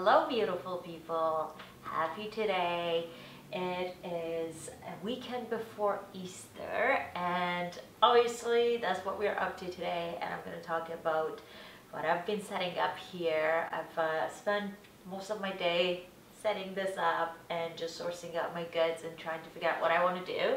Hello beautiful people, happy today. It is a weekend before Easter and obviously that's what we're up to today, and I'm going to talk about what I've been setting up here. I've spent most of my day setting this up and just sourcing out my goods and trying to figure out what I want to do.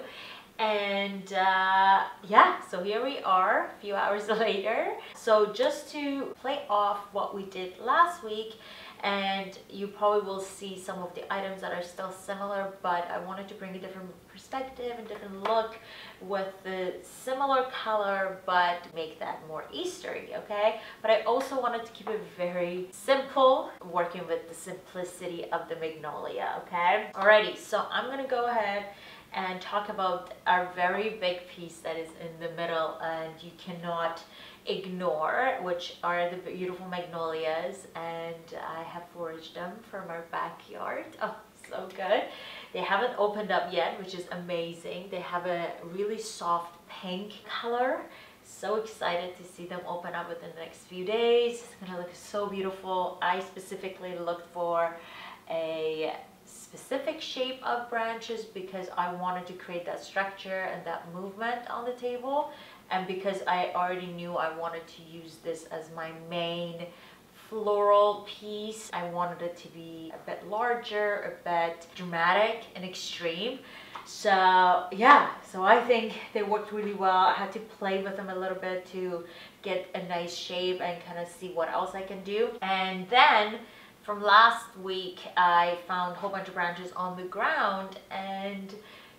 And yeah, so here we are a few hours later. So just to play off what we did last week, and you probably will see some of the items that are still similar, but I wanted to bring a different perspective and different look with the similar color but make that more Eastery, okay? But I also wanted to keep it very simple, working with the simplicity of the magnolia, okay? Alrighty, so I'm gonna go ahead and talk about our very big piece that is in the middle and you cannot ignore, which are the beautiful magnolias, and I have foraged them from our backyard. Oh, so good. They haven't opened up yet, which is amazing. They have a really soft pink color. So excited to see them open up within the next few days. It's gonna look so beautiful. I specifically looked for a specific shape of branches because I wanted to create that structure and that movement on the table, and because I already knew I wanted to use this as my main floral piece. I wanted it to be a bit larger, a bit dramatic and extreme. So yeah, so I think they worked really well. I had to play with them a little bit to get a nice shape and kind of see what else I can do. And then from last week, I found a whole bunch of branches on the ground and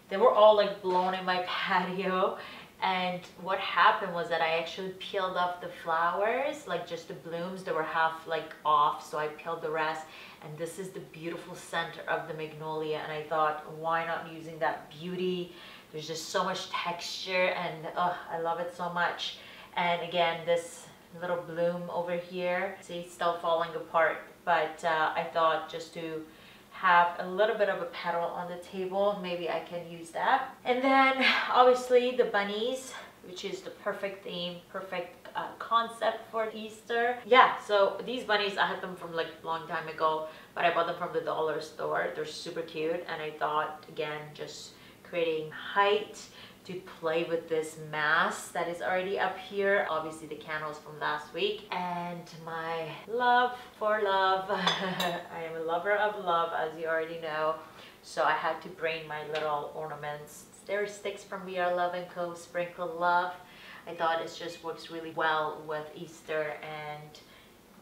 they were all like blown in my patio. And what happened was that I actually peeled off the flowers, like just the blooms. They were half like off, so I peeled the rest. And this is the beautiful center of the magnolia. And I thought, why not using that beauty? There's just so much texture and I love it so much. And again, this little bloom over here, see, it's still falling apart. But I thought just to have a little bit of a petal on the table, maybe I can use that. And then obviously the bunnies, which is the perfect theme, perfect concept for Easter. Yeah, so these bunnies, I had them from like a long time ago, but I bought them from the dollar store. They're super cute, and I thought, again, just creating height to play with this mass that is already up here. Obviously the candles from last week, and my love for love. I am a lover of love, as you already know, so I had to bring my little ornaments. They're sticks from We Are Love & Co. Sprinkle Love. I thought it just works really well with Easter and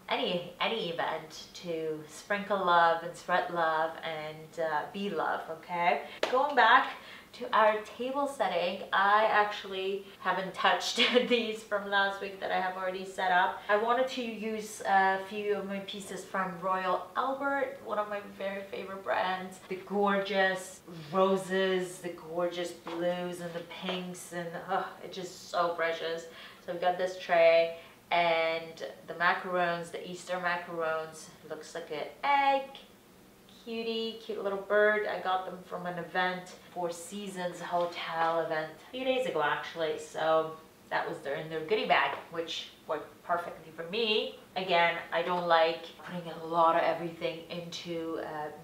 any event, to sprinkle love and spread love and be love, okay? Going back to our table setting, I actually haven't touched these from last week that I have already set up. I wanted to use a few of my pieces from Royal Albert, one of my very favorite brands. The gorgeous roses, the gorgeous blues and the pinks, and it's just so precious. So I've got this tray, and the macarons, the Easter macarons, looks like an egg. Cutie, cute little bird. I got them from an event, Four Seasons hotel event a few days ago actually, so that was in their goodie bag, which worked perfectly for me. Again, I don't like putting a lot of everything into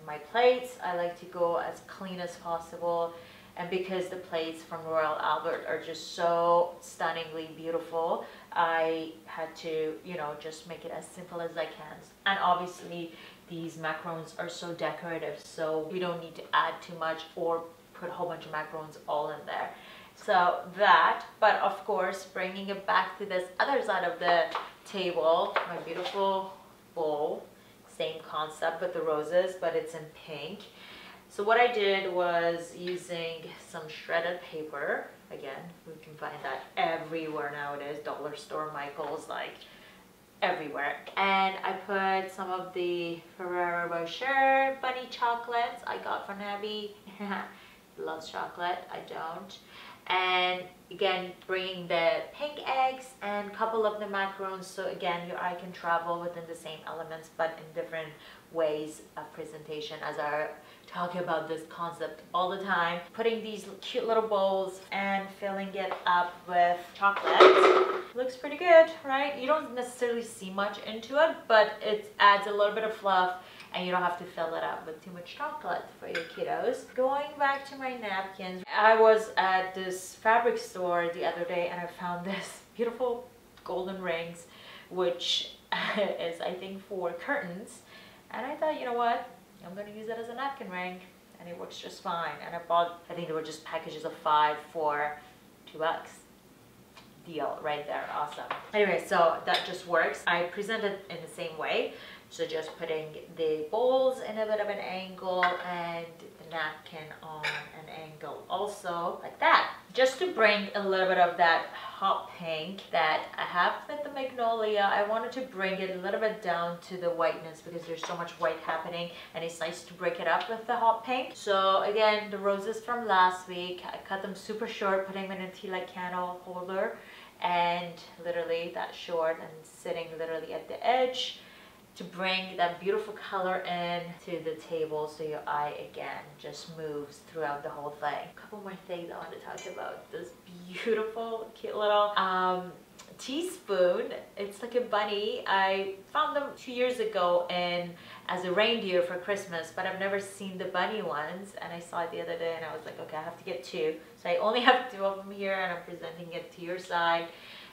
my plates. I like to go as clean as possible, and because the plates from Royal Albert are just so stunningly beautiful, I had to, you know, just make it as simple as I can. And obviously these macarons are so decorative, so we don't need to add too much or put a whole bunch of macarons all in there. So that, but of course, bringing it back to this other side of the table, my beautiful bowl, same concept with the roses, but it's in pink. So what I did was using some shredded paper. Again, we can find that everywhere nowadays, dollar store, Michael's, like everywhere. And I put some of the Ferrero Rocher bunny chocolates I got from Abby. Loves chocolate, I don't. And again, bringing the pink eggs and a couple of the macarons, so again your eye can travel within the same elements but in different ways of presentation, as I talk about this concept all the time. Putting these cute little bowls and filling it up with chocolate. Looks pretty good, right? You don't necessarily see much into it, but it adds a little bit of fluff and you don't have to fill it up with too much chocolate for your kiddos. Going back to my napkins, I was at this fabric store the other day and I found this beautiful golden rings, which is I think for curtains, and I thought, you know what, I'm gonna use it as a napkin ring, and it works just fine. And I bought, I think they were just packages of 5 for $2. Deal right there, awesome. Anyway, so that just works. I present it in the same way, so just putting the bowls in a bit of an angle and the napkin on an angle also, like that, just to bring a little bit of that hot pink that I have with the magnolia. I wanted to bring it a little bit down to the whiteness because there's so much white happening, and it's nice to break it up with the hot pink. So again, the roses from last week, I cut them super short, putting them in a tea light candle holder, and literally that short and sitting literally at the edge to bring that beautiful color in to the table, so your eye again just moves throughout the whole thing. A couple more things I want to talk about. This beautiful cute little teaspoon. It's like a bunny. I found them 2 years ago as a reindeer for Christmas, but I've never seen the bunny ones, and I saw it the other day and I was like, okay, I have to get 2. So I only have 2 of them here, and I'm presenting it to your side.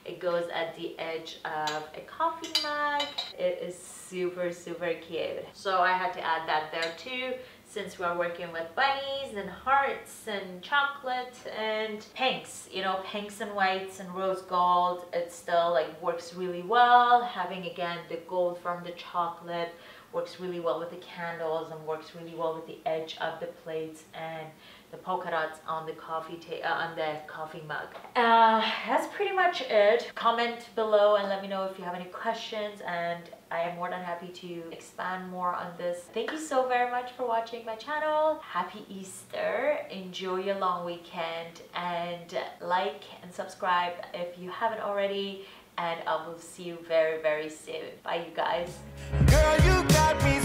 It goes at the edge of a coffee mug. It is super, super cute. So I had to add that there too, since we're working with bunnies and hearts and chocolate and pinks. You know, pinks and whites and rose gold. It still like works really well. Having again the gold from the chocolate works really well with the candles and works really well with the edge of the plates and the polka dots on the coffee mug. That's pretty much it. Comment below and let me know if you have any questions, and I am more than happy to expand more on this. Thank you so very much for watching my channel. Happy Easter. Enjoy your long weekend, and like and subscribe if you haven't already, and I will see you very, very soon. Bye, you guys. Girl, you got me